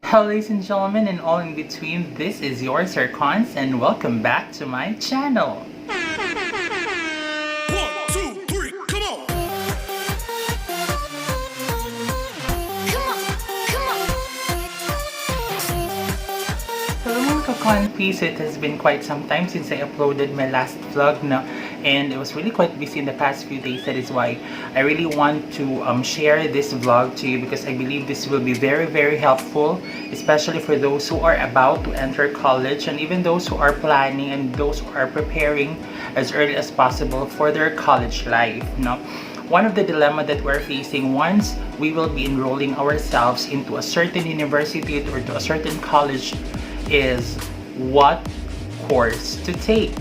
Hello ladies and gentlemen and all in between, this is your Sir Kons and welcome back to my channel. Hello mga ka-Konfis, it has been quite some time since I uploaded my last vlog na, and it was really quite busy in the past few days. That is why I really want to share this vlog to you, because I believe this will be very helpful, especially for those who are about to enter college and even those who are planning and those who are preparing as early as possible for their college life. No? One of the dilemma that we're facing once we will be enrolling ourselves into a certain university or to a certain college is what course to take.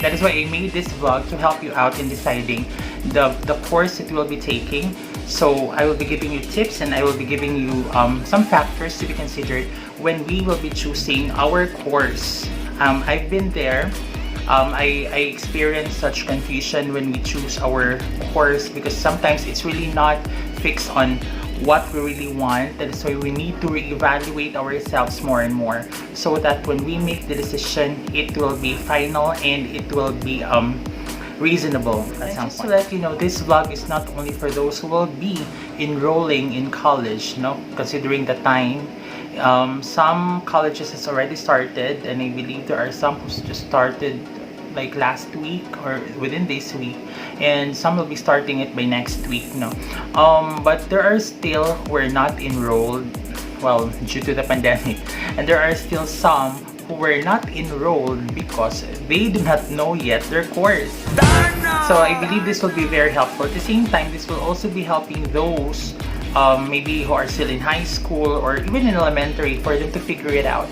That is why I made this vlog to help you out in deciding the course that you will be taking. So I will be giving you tips and I will be giving you some factors to be considered when we will be choosing our course. I've been there. I experienced such confusion when we choose our course, because sometimes it's really not fixed on what we really want. That is why we need to reevaluate ourselves more and more, so that when we make the decision, it will be final and it will be reasonable at some point. Just to let you know, this vlog is not only for those who will be enrolling in college, considering the time. Some colleges has already started, and I believe there are some who just started like last week or within this week, and some will be starting it by next week. But there are still who are not enrolled, well, due to the pandemic, and there are still some who were not enrolled because they do not know yet their course. So I believe this will be very helpful. At the same time, this will also be helping those maybe who are still in high school or even in elementary, for them to figure it out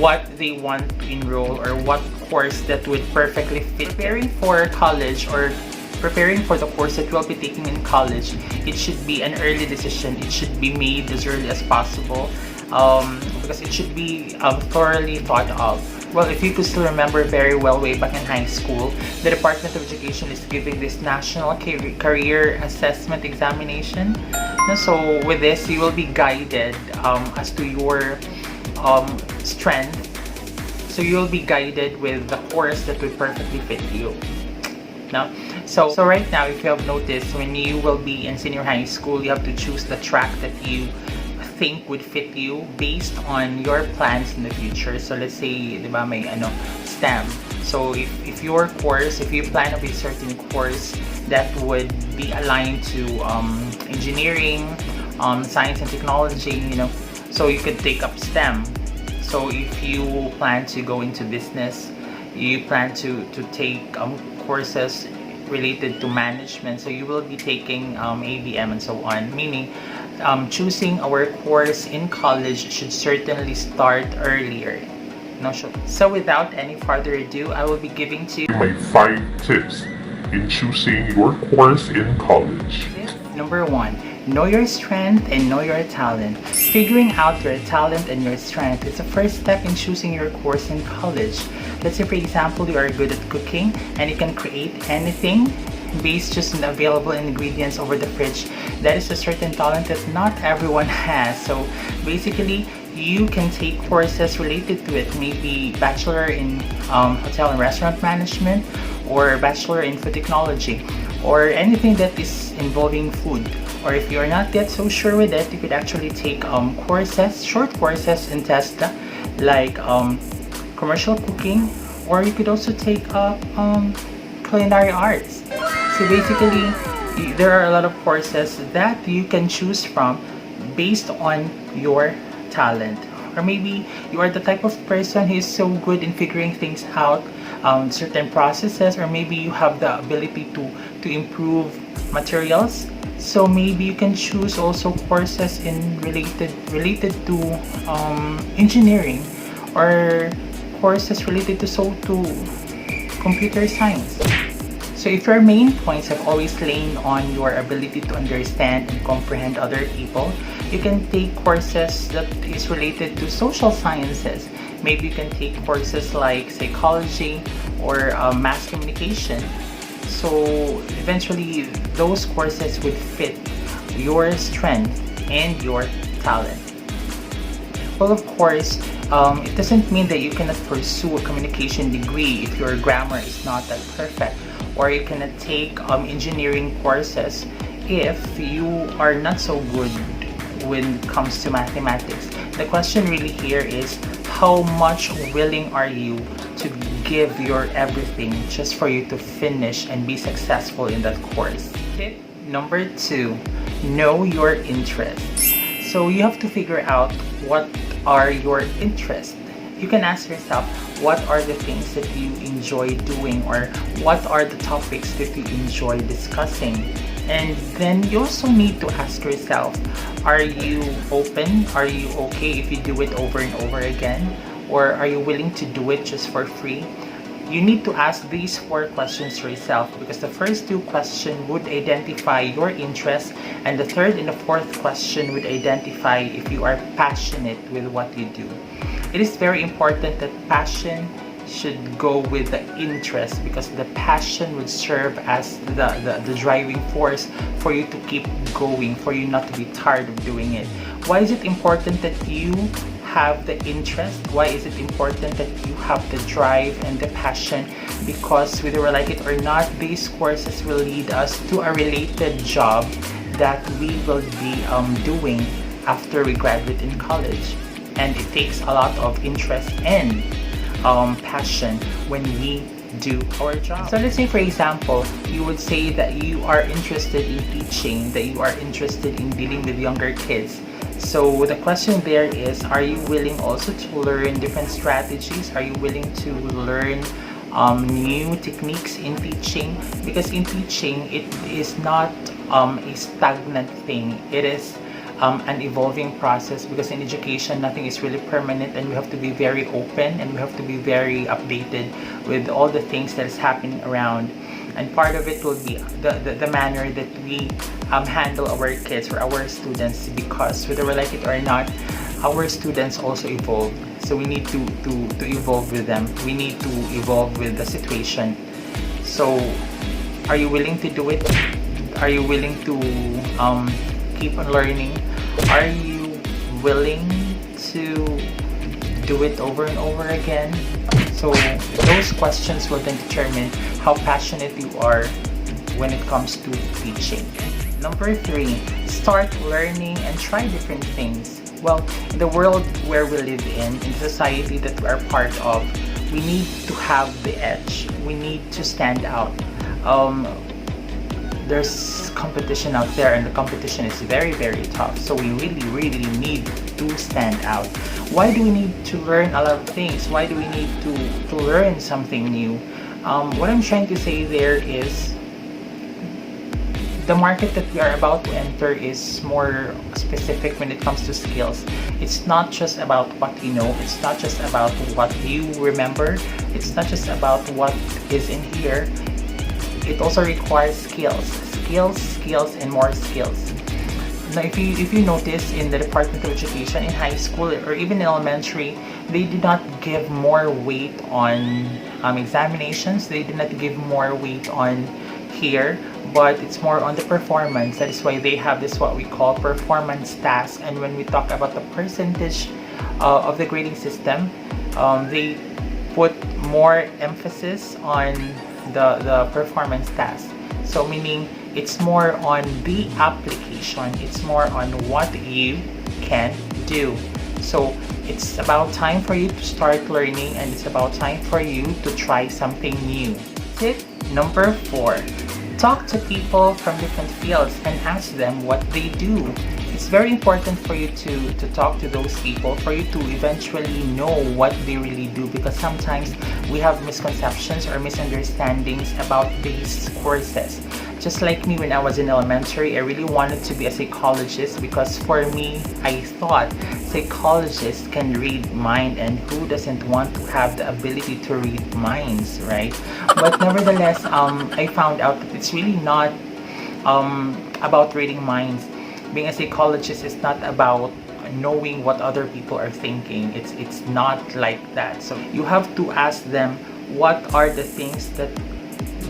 what they want to enroll or what course that would perfectly fit. Preparing for college or preparing for the course that you will be taking in college, it should be an early decision. It should be made as early as possible, because it should be thoroughly thought of. Well, if you could still remember very well, way back in high school, the Department of Education is giving this National Career Assessment Examination. So with this, you will be guided as to your strength. So you'll be guided with the course that will perfectly fit you. So right now, if you have noticed, when you will be in senior high school, you have to choose the track that you think would fit you based on your plans in the future. So let's say, di ba, may STEM. So if your course, if you plan of a certain course that would be aligned to engineering, science and technology, so you could take up STEM. So if you plan to go into business, you plan to take courses related to management, so you will be taking ABM and so on. Meaning, choosing our course in college should certainly start earlier. So without any further ado, I will be giving to you my 5 tips in choosing your course in college. Number 1. Know your strength and know your talent. Figuring out your talent and your strength is the first step in choosing your course in college. Let's say, for example, you are good at cooking and you can create anything based just on the available ingredients over the fridge. That is a certain talent that not everyone has. So basically, you can take courses related to it. Maybe bachelor in hotel and restaurant management, or bachelor in food technology, or anything that is involving food. Or if you're not yet so sure with it, you could actually take courses, short courses in TESDA, like commercial cooking, or you could also take up culinary arts. So basically, there are a lot of courses that you can choose from based on your talent. Or maybe you are the type of person who is so good in figuring things out, certain processes, or maybe you have the ability to improve materials. So maybe you can choose also courses in related to engineering, or courses related to computer science. So if your main points have always lain on your ability to understand and comprehend other people, you can take courses that is related to social sciences. Maybe you can take courses like psychology or mass communication. So eventually, those courses would fit your strength and your talent. Well, of course, it doesn't mean that you cannot pursue a communication degree if your grammar is not that perfect, or you cannot take engineering courses if you are not so good when it comes to mathematics. The question really here is, how much willing are you to give your everything just for you to finish and be successful in that course? Tip number 2, know your interests. So you have to figure out what are your interests. You can ask yourself, what are the things that you enjoy doing, or what are the topics that you enjoy discussing? And then you also need to ask yourself, are you open? Are you okay if you do it over and over again? Or are you willing to do it just for free? You need to ask these 4 questions to yourself, because the first 2 questions would identify your interest, and the third and the fourth question would identify if you are passionate with what you do. It is very important that passion should go with the interest, because the passion would serve as the driving force for you to keep going, for you not to be tired of doing it. Why is it important that you have the interest? Why is it important that you have the drive and the passion? Because whether we like it or not, these courses will lead us to a related job that we will be doing after we graduate in college. And it takes a lot of interest and passion when we do our job. So let's say, for example, you would say that you are interested in teaching, that you are interested in dealing with younger kids. So the question there is, are you willing also to learn different strategies? Are you willing to learn new techniques in teaching? Because in teaching, it is not a stagnant thing. It is an evolving process, because in education, nothing is really permanent, and we have to be very open, and we have to be very updated with all the things that is happening around. And part of it will be the manner that we handle our kids or our students, because whether we like it or not, our students also evolve. So we need to evolve with them. We need to evolve with the situation. So are you willing to do it? Are you willing to keep on learning? Are you willing to do it over and over again? So those questions will then determine how passionate you are when it comes to teaching. Number 3, start learning and try different things. Well, in the world where we live in the society that we are part of, we need to have the edge. We need to stand out. There's competition out there, and the competition is very, very tough. So we really need to stand out. Why do we need to learn a lot of things? Why do we need to learn something new? What I'm trying to say there is, the market that we are about to enter is more specific when it comes to skills. It's not just about what you know. It's not just about what you remember. It's not just about what is in here. It also requires skills, and more skills. Now, if you notice in the Department of Education, in high school or even elementary, they do not give more weight on examinations. They do not give more weight on here, but it's more on the performance. That is why they have this what we call performance task. And when we talk about the percentage of the grading system, they put more emphasis on the performance task. So meaning it's more on the application, it's more on what you can do. So it's about time for you to start learning, and it's about time for you to try something new. Tip number 4, talk to people from different fields and ask them what they do. It's very important for you to talk to those people, for you to eventually know what they really do, because sometimes we have misconceptions or misunderstandings about these courses. Just like me when I was in elementary, I really wanted to be a psychologist, because for me, I thought psychologists can read mind, and who doesn't want to have the ability to read minds, right? But nevertheless, I found out that it's really not about reading minds. Being a psychologist is not about knowing what other people are thinking. It's not like that. So you have to ask them what are the things that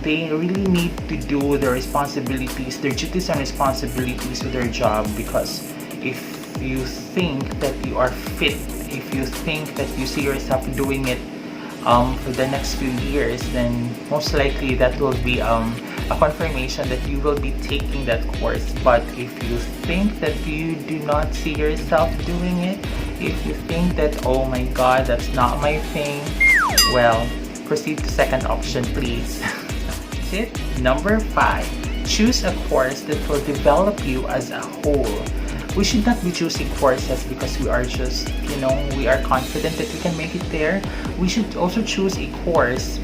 they really need to do, their responsibilities, their duties and responsibilities with their job. Because if you think that you are fit if you think that you see yourself doing it for the next few years, then most likely that will be a confirmation that you will be taking that course. But if you think that you do not see yourself doing it, if you think that, oh my god, that's not my thing, well, proceed to second option, please. Tip number 5. Choose a course that will develop you as a whole. We should not be choosing courses because we are just, we are confident that we can make it there. We should also choose a course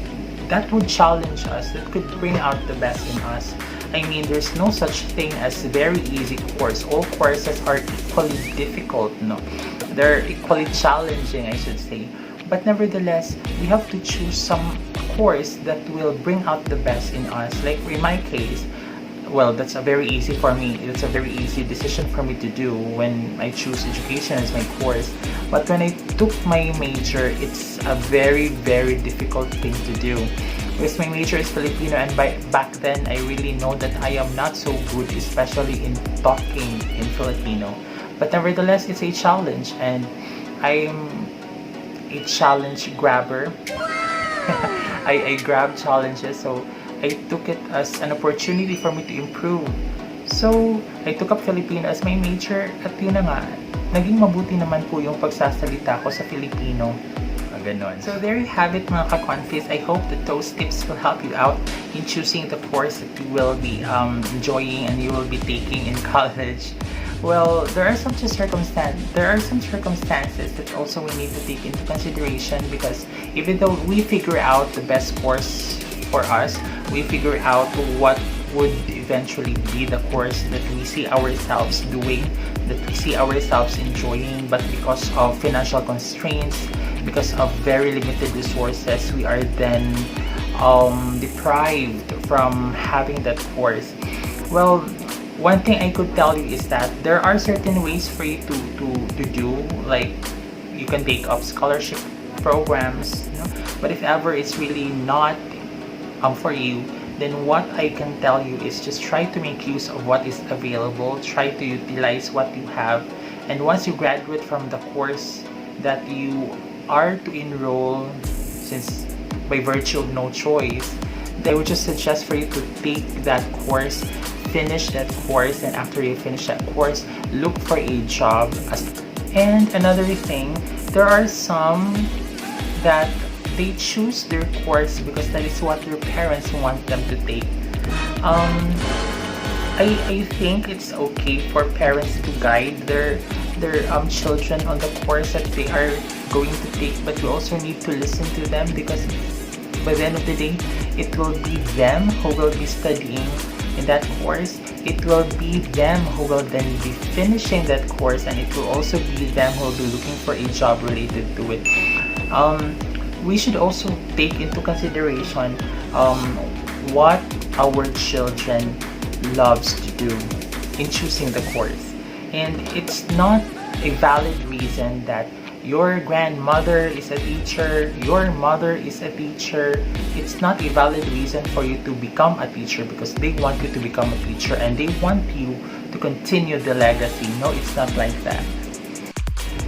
that would challenge us, that could bring out the best in us. I mean, there's no such thing as very easy course. All courses are equally difficult, no? They're equally challenging, I should say. But nevertheless, we have to choose some course that will bring out the best in us. Like in my case, well, that's a very easy for me. It's a very easy decision for me to do when I choose education as my course. But when I took my major, it's a very, very difficult thing to do. Because my major is Filipino, and back then, I really know that I am not so good, especially in talking in Filipino. But nevertheless, it's a challenge, and I'm a challenge grabber. I grab challenges, so I took it as an opportunity for me to improve. So, I took up Filipino as my major, at yun na nga, naging mabuti naman po yung pagsasalita ko sa Filipino. Ganon. So there you have it, mga ka-confis. I hope that those tips will help you out in choosing the course that you will be enjoying and you will be taking in college. Well, there are some circumstances that also we need to take into consideration, because even though we figure out the best course for us, we figure out what would eventually be the course that we see ourselves doing, that we see ourselves enjoying, but because of financial constraints, because of very limited resources, we are then deprived from having that course. Well, one thing I could tell you is that there are certain ways for you to do, like you can take up scholarship programs, but if ever it's really not for you, then what I can tell you is just try to make use of what is available, try to utilize what you have, and once you graduate from the course that you are to enroll, since by virtue of no choice, I would just suggest for you to take that course, finish that course, and after you finish that course, look for a job. And another thing, there are some that they choose their course because that is what their parents want them to take. I think it's okay for parents to guide their children on the course that they are going to take, but you also need to listen to them, because by the end of the day, it will be them who will be studying in that course. It will be them who will then be finishing that course, and it will also be them who will be looking for a job related to it. We should also take into consideration what our children loves to do in choosing the course. And it's not a valid reason that your grandmother is a teacher, your mother is a teacher. It's not a valid reason for you to become a teacher because they want you to become a teacher and they want you to continue the legacy. No, it's not like that.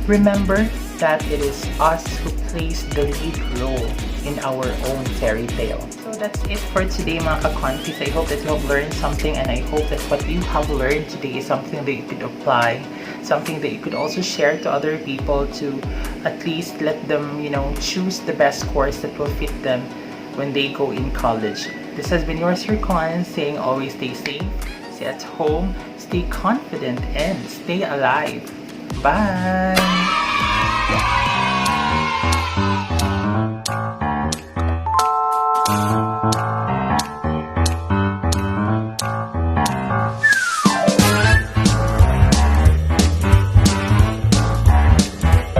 Remember that it is us who plays the lead role in our own fairy tale. So that's it for today, mga ka-confis. I hope that you have learned something, and I hope that what you have learned today is something that you could apply, something that you could also share to other people to at least let them, choose the best course that will fit them when they go in college. This has been yours, Sir Kons, saying always stay safe, stay at home, stay confident, and stay alive. Bye!